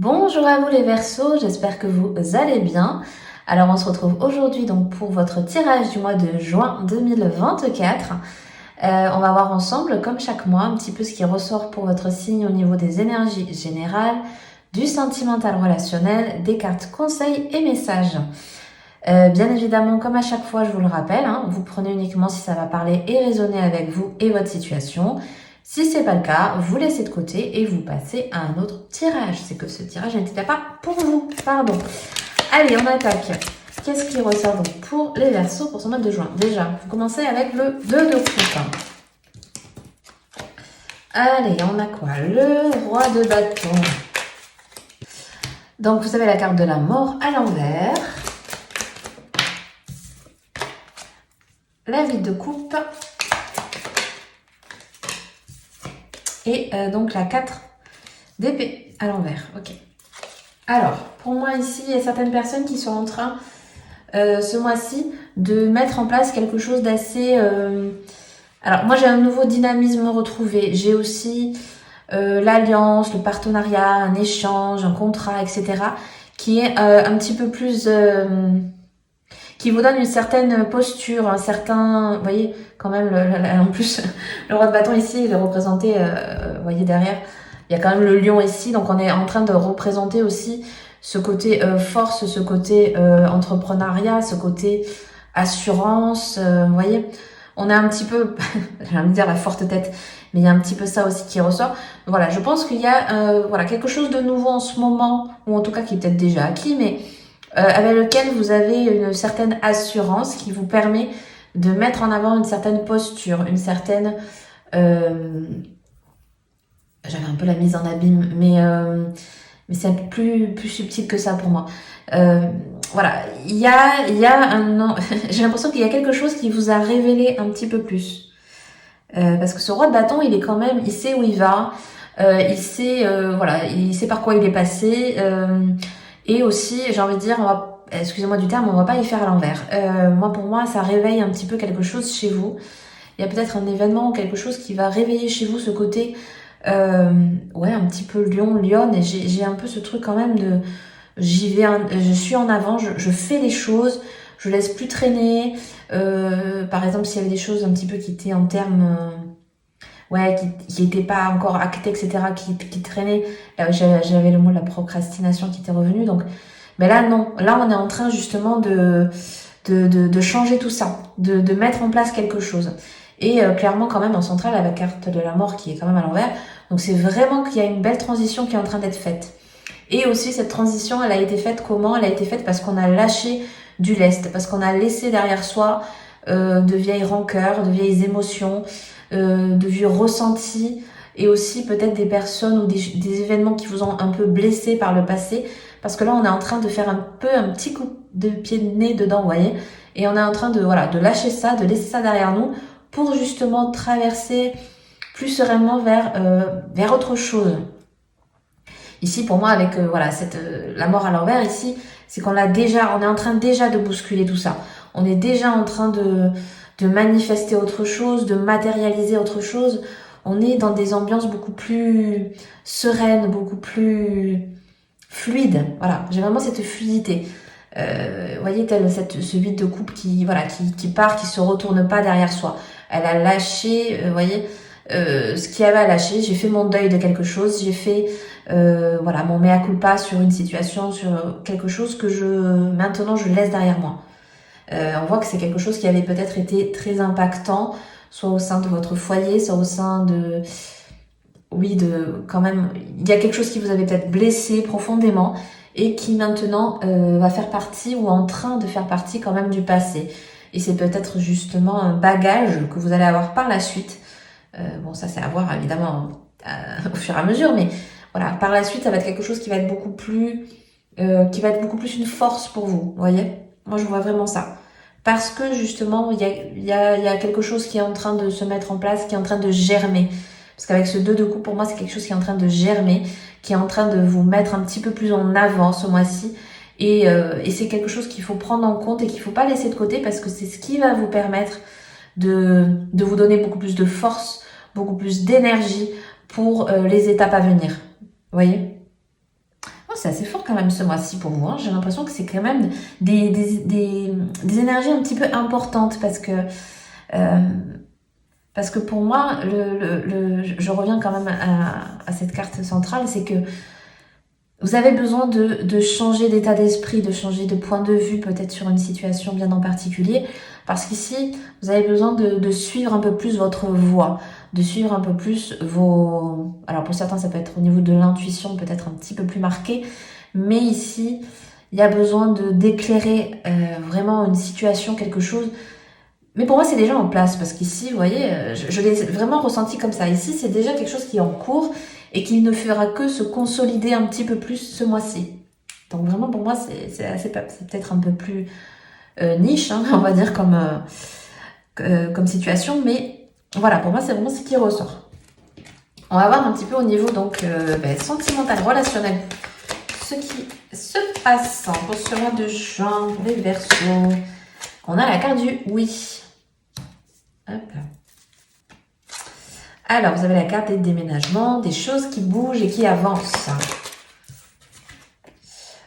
Bonjour à vous les Verseaux, j'espère que vous allez bien. Alors on se retrouve aujourd'hui donc pour votre tirage du mois de juin 2024. On va voir ensemble, comme chaque mois, un petit peu ce qui ressort pour votre signe au niveau des énergies générales, du sentimental relationnel, des cartes conseils et messages. Bien évidemment, comme à chaque fois, je vous le rappelle, vous prenez uniquement si ça va parler et résonner avec vous et votre situation. Si c'est pas le cas, vous laissez de côté et vous passez à un autre tirage. C'est que ce tirage n'était pas pour vous, pardon. Allez, on attaque. Qu'est-ce qui ressort donc pour les Verseaux pour ce mois de juin? Déjà, vous commencez avec le 2 de coupe. Allez, on a quoi? Le roi de bâton. Donc, vous avez la carte de la mort à l'envers. La vie de coupe. Et donc la 4 d'épée à l'envers. Ok. Alors, pour moi ici, il y a certaines personnes qui sont en train, ce mois-ci, de mettre en place quelque chose d'assez... Alors, moi, j'ai un nouveau dynamisme retrouvé. J'ai aussi l'alliance, le partenariat, un échange, un contrat, etc. qui est un petit peu plus... qui vous donne une certaine posture, un certain... Vous voyez, quand même, en plus, le roi de bâton ici, il est représenté, vous voyez, derrière, il y a quand même le lion ici, donc on est en train de représenter aussi ce côté force, ce côté entrepreneuriat, ce côté assurance, vous voyez. On est un petit peu, j'ai envie de dire la forte tête, mais il y a un petit peu ça aussi qui ressort. Voilà, je pense qu'il y a voilà, quelque chose de nouveau en ce moment, ou en tout cas qui est peut-être déjà acquis, mais avec lequel vous avez une certaine assurance qui vous permet de mettre en avant une certaine posture, une certaine... j'avais un peu la mise en abîme, mais c'est plus subtil que ça pour moi. Voilà, il y a un... j'ai l'impression qu'il y a quelque chose qui vous a révélé un petit peu plus. Parce que ce roi de bâton, il est quand même... Il sait où il va, il sait, voilà, il sait par quoi il est passé... et aussi, j'ai envie de dire, excusez-moi du terme, on va pas y faire à l'envers. Pour moi, ça réveille un petit peu quelque chose chez vous. Il y a peut-être un événement ou quelque chose qui va réveiller chez vous ce côté, ouais, un petit peu lion, lionne. Et j'ai un peu ce truc quand même de, je suis en avant, je fais les choses, je laisse plus traîner. Par exemple, s'il y avait des choses un petit peu qui étaient en termes... ouais, qui n'était pas encore acté, etc., qui traînait. J'avais le mot de la procrastination qui était revenu. Donc, mais là, non. Là, on est en train justement de changer tout ça, de mettre en place quelque chose. Et clairement, quand même, en centrale, avec la carte de la mort qui est quand même à l'envers. Donc, c'est vraiment qu'il y a une belle transition qui est en train d'être faite. Et aussi, cette transition, elle a été faite comment? Elle a été faite parce qu'on a lâché du lest, parce qu'on a laissé derrière soi de vieilles rancœurs, de vieilles émotions, de vieux ressentis, et aussi peut-être des personnes ou des événements qui vous ont un peu blessé par le passé, parce que là on est en train de faire un petit coup de pied de nez dedans, vous voyez, et on est en train de lâcher ça, de laisser ça derrière nous pour justement traverser plus sereinement vers autre chose. Ici pour moi avec la mort à l'envers ici, c'est qu'on on est en train déjà de bousculer tout ça. On est déjà en train de manifester autre chose, de matérialiser autre chose. On est dans des ambiances beaucoup plus sereines, beaucoup plus fluides. Voilà, j'ai vraiment cette fluidité. Vous voyez, ce vide de coupe qui part, qui se retourne pas derrière soi. Elle a lâché, vous voyez, ce qu'il y avait à lâcher. J'ai fait mon deuil de quelque chose. J'ai fait, mon mea culpa sur une situation, sur quelque chose que maintenant je laisse derrière moi. On voit que c'est quelque chose qui avait peut-être été très impactant, soit au sein de votre foyer, soit au sein de... Oui, quand même, il y a quelque chose qui vous avait peut-être blessé profondément et qui maintenant va faire partie ou en train de faire partie quand même du passé. Et c'est peut-être justement un bagage que vous allez avoir par la suite. Ça c'est à voir évidemment au fur et à mesure, mais voilà, par la suite ça va être quelque chose qui va être beaucoup plus une force pour vous, voyez. Moi je vois vraiment ça. Parce que justement, il y a quelque chose qui est en train de se mettre en place, qui est en train de germer. Parce qu'avec ce 2 de coupe, pour moi, c'est quelque chose qui est en train de germer, qui est en train de vous mettre un petit peu plus en avant ce mois-ci. Et c'est quelque chose qu'il faut prendre en compte et qu'il faut pas laisser de côté parce que c'est ce qui va vous permettre de vous donner beaucoup plus de force, beaucoup plus d'énergie pour les étapes à venir. Vous voyez ? Oh, c'est assez fort quand même ce mois-ci pour vous, hein. J'ai l'impression que c'est quand même des énergies un petit peu importantes euh, parce que pour moi, je reviens quand même à cette carte centrale, c'est que vous avez besoin de changer d'état d'esprit, de changer de point de vue peut-être sur une situation bien en particulier, parce qu'ici, vous avez besoin de suivre un peu plus votre voie, de suivre un peu plus vos... Alors pour certains, ça peut être au niveau de l'intuition, peut-être un petit peu plus marqué, mais ici, il y a besoin d'éclairer vraiment une situation, quelque chose. Mais pour moi, c'est déjà en place, parce qu'ici, vous voyez, je l'ai vraiment ressenti comme ça. Ici, c'est déjà quelque chose qui est en cours et qui ne fera que se consolider un petit peu plus ce mois-ci. Donc vraiment, pour moi, c'est peut-être un peu plus niche, hein, on va dire, comme situation, mais voilà, pour moi, c'est vraiment ce qui ressort. On va voir un petit peu au niveau donc sentimental, relationnel, ce qui se passe pour ce mois de juin, pour les Verseaux. On a la carte du oui. Hop. Alors, vous avez la carte des déménagements, des choses qui bougent et qui avancent.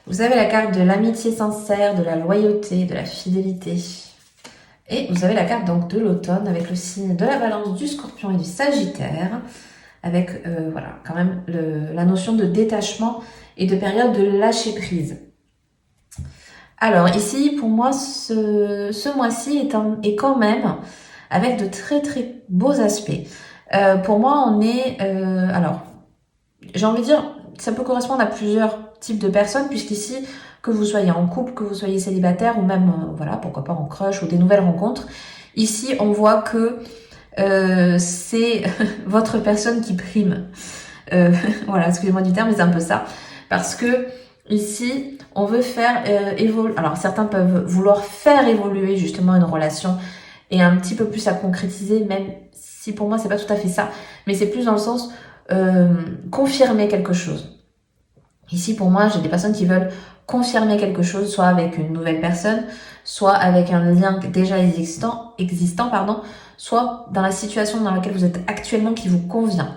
Vous avez la carte de l'amitié sincère, de la loyauté, de la fidélité. Et vous avez la carte donc de l'automne avec le signe de la Balance, du Scorpion et du Sagittaire. Avec voilà, quand même la notion de détachement et de période de lâcher prise. Alors ici, pour moi, ce mois-ci est quand même avec de très très beaux aspects. Pour moi, on est... alors, j'ai envie de dire, ça peut correspondre à plusieurs types de personnes, puisqu'ici, que vous soyez en couple, que vous soyez célibataire, ou même, voilà, pourquoi pas en crush, ou des nouvelles rencontres, ici, on voit que c'est votre personne qui prime. Voilà, excusez-moi du terme, mais c'est un peu ça. Parce que ici, on veut faire évoluer... Alors, certains peuvent vouloir faire évoluer justement une relation et un petit peu plus à concrétiser, même si pour moi, c'est pas tout à fait ça. Mais c'est plus dans le sens confirmer quelque chose. Ici, pour moi, j'ai des personnes qui veulent confirmer quelque chose, soit avec une nouvelle personne, soit avec un lien déjà existant, soit dans la situation dans laquelle vous êtes actuellement qui vous convient.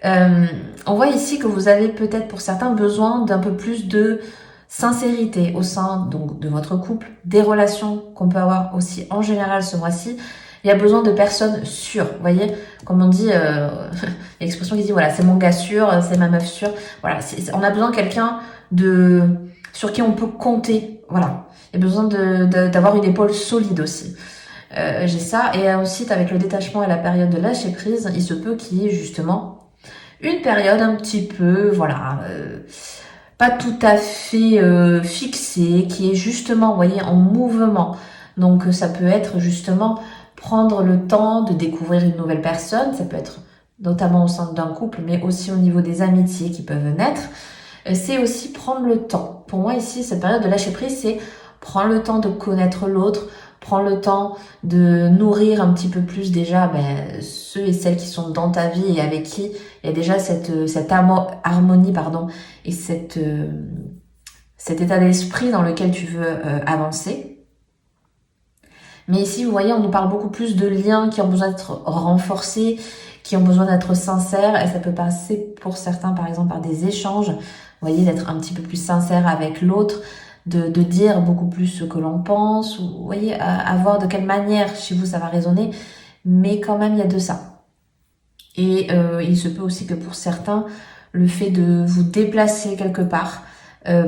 On voit ici que vous avez peut-être pour certains besoin d'un peu plus de sincérité au sein donc de votre couple, des relations qu'on peut avoir aussi en général ce mois-ci. Il y a besoin de personnes sûres, vous voyez, comme on dit, il y a l'expression qui dit voilà, c'est mon gars sûr, c'est ma meuf sûre. Voilà, on a besoin de quelqu'un sur qui on peut compter. Voilà, il y a besoin d'avoir une épaule solide aussi. J'ai ça, et ensuite avec le détachement et la période de lâcher prise, il se peut qu'il y ait justement une période un petit peu, voilà, pas tout à fait fixée, qui est justement, vous voyez, en mouvement. Donc ça peut être justement prendre le temps de découvrir une nouvelle personne, ça peut être notamment au sein d'un couple, mais aussi au niveau des amitiés qui peuvent naître. C'est aussi prendre le temps. Pour moi ici, cette période de lâcher prise, c'est prendre le temps de connaître l'autre, prendre le temps de nourrir un petit peu plus déjà ceux et celles qui sont dans ta vie et avec qui il y a déjà cette harmonie et cet état d'esprit dans lequel tu veux avancer. Mais ici, vous voyez, on nous parle beaucoup plus de liens qui ont besoin d'être renforcés, qui ont besoin d'être sincères. Et ça peut passer pour certains, par exemple, par des échanges. Vous voyez, d'être un petit peu plus sincère avec l'autre, de dire beaucoup plus ce que l'on pense. Ou, vous voyez, à voir de quelle manière chez vous ça va résonner. Mais quand même, il y a de ça. Et il se peut aussi que pour certains, le fait de vous déplacer quelque part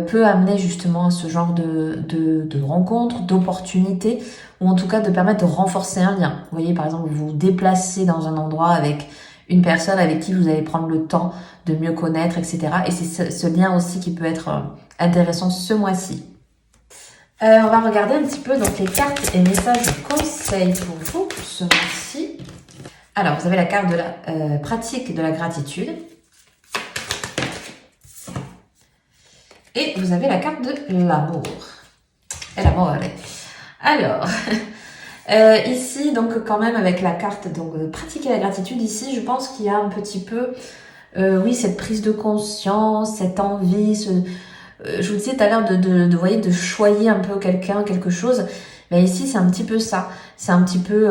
peut amener justement à ce genre de rencontres, d'opportunités, ou en tout cas de permettre de renforcer un lien. Vous voyez, par exemple, vous vous déplacez dans un endroit avec une personne avec qui vous allez prendre le temps de mieux connaître, etc. Et c'est ce lien aussi qui peut être intéressant ce mois-ci. On va regarder un petit peu donc les cartes et messages de conseils pour vous pour ce mois-ci. Alors, vous avez la carte de la pratique de la gratitude. Et vous avez la carte de l'amour. Et l'amour, allez. Alors, ici, donc quand même avec la carte donc de pratiquer la gratitude, ici, je pense qu'il y a un petit peu, oui, cette prise de conscience, cette envie, je vous disais tout à l'heure voyez, de choyer un peu quelqu'un, quelque chose. Mais ici, c'est un petit peu ça. C'est un petit peu,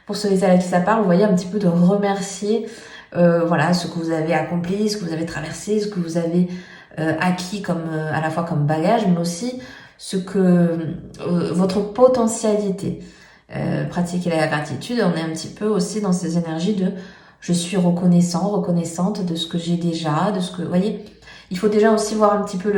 pour ceux et celles à qui ça parle, vous voyez, un petit peu de remercier, voilà, ce que vous avez accompli, ce que vous avez traversé, ce que vous avez acquis comme à la fois comme bagage, mais aussi ce que votre potentialité. Pratiquer la gratitude, on est un petit peu aussi dans ces énergies de je suis reconnaissante de ce que j'ai déjà, de ce que, vous voyez, il faut déjà aussi voir un petit peu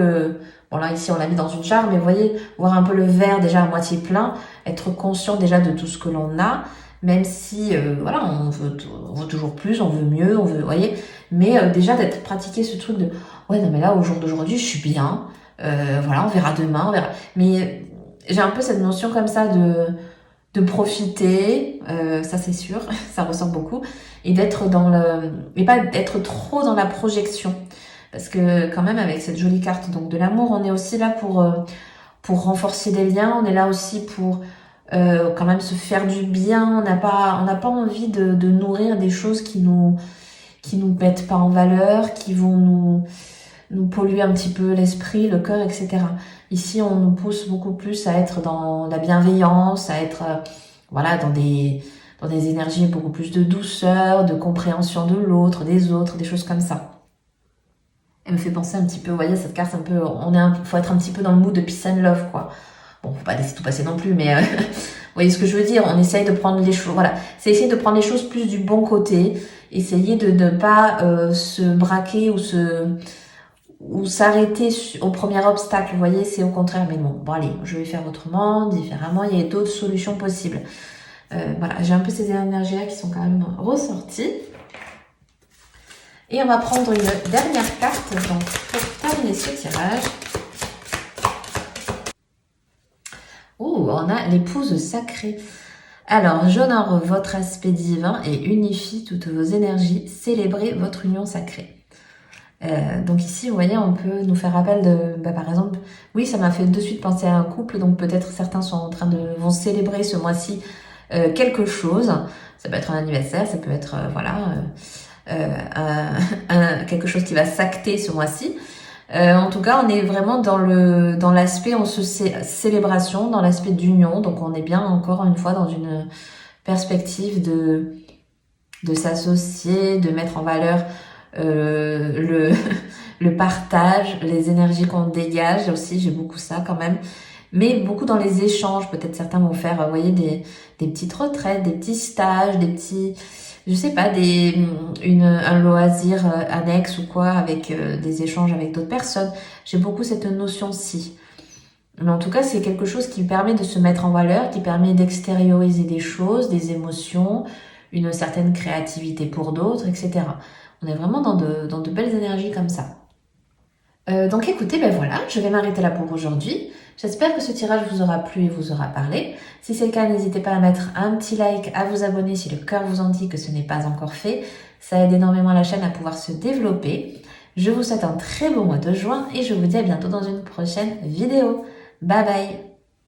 bon là ici on l'a mis dans une jarre, mais vous voyez, voir un peu le verre déjà à moitié plein, être conscient déjà de tout ce que l'on a, même si, voilà, on veut toujours plus, on veut mieux, on veut, vous voyez, mais déjà d'être pratiqué ce truc de, ouais, non mais là, au jour d'aujourd'hui, je suis bien, voilà, on verra demain, on verra, mais j'ai un peu cette notion comme ça de profiter, ça c'est sûr, ça ressort beaucoup, et d'être et pas d'être trop dans la projection, parce que quand même avec cette jolie carte donc de l'amour, on est aussi là pour renforcer des liens, on est là aussi pour quand même se faire du bien, on n'a pas envie de nourrir des choses qui nous mettent pas en valeur, qui vont nous polluer un petit peu l'esprit, le cœur, etc. Ici, on nous pousse beaucoup plus à être dans la bienveillance, à être voilà dans des énergies beaucoup plus de douceur, de compréhension de l'autre, des autres, des choses comme ça. Elle me fait penser un petit peu, vous voyez, cette carte un peu, faut être un petit peu dans le mood de peace and love, quoi. Bon, faut pas laisser tout passer non plus, mais vous voyez ce que je veux dire. On essaye de prendre les choses, voilà, c'est essayer de prendre les choses plus du bon côté, essayer de ne pas se braquer ou s'arrêter au premier obstacle, vous voyez, c'est au contraire, mais bon, allez, je vais faire autrement, différemment, il y a d'autres solutions possibles. Voilà, j'ai un peu ces énergies-là qui sont quand même ressorties. Et on va prendre une dernière carte donc, pour terminer ce tirage. Oh, on a l'épouse sacrée. Alors, j'honore votre aspect divin et unifie toutes vos énergies. Célébrez votre union sacrée. Donc ici, vous voyez, on peut nous faire appel par exemple, oui, ça m'a fait de suite penser à un couple, donc peut-être certains vont célébrer ce mois-ci quelque chose. Ça peut être un anniversaire, ça peut être, quelque chose qui va s'acter ce mois-ci. En tout cas, on est vraiment dans l'aspect célébration, dans l'aspect d'union, donc on est bien encore une fois dans une perspective de s'associer, de mettre en valeur le partage, les énergies qu'on dégage aussi, j'ai beaucoup ça quand même, mais beaucoup dans les échanges. Peut-être certains vont faire, vous voyez, des petites retraites, des petits stages, des petits, je sais pas, un loisir annexe ou quoi, avec des échanges avec d'autres personnes. J'ai beaucoup cette notion-ci. Mais en tout cas, c'est quelque chose qui permet de se mettre en valeur, qui permet d'extérioriser des choses, des émotions, une certaine créativité pour d'autres, etc. On est vraiment dans de belles énergies comme ça. Donc écoutez, ben voilà, je vais m'arrêter là pour aujourd'hui. J'espère que ce tirage vous aura plu et vous aura parlé. Si c'est le cas, n'hésitez pas à mettre un petit like, à vous abonner si le cœur vous en dit que ce n'est pas encore fait. Ça aide énormément la chaîne à pouvoir se développer. Je vous souhaite un très beau mois de juin et je vous dis à bientôt dans une prochaine vidéo. Bye bye!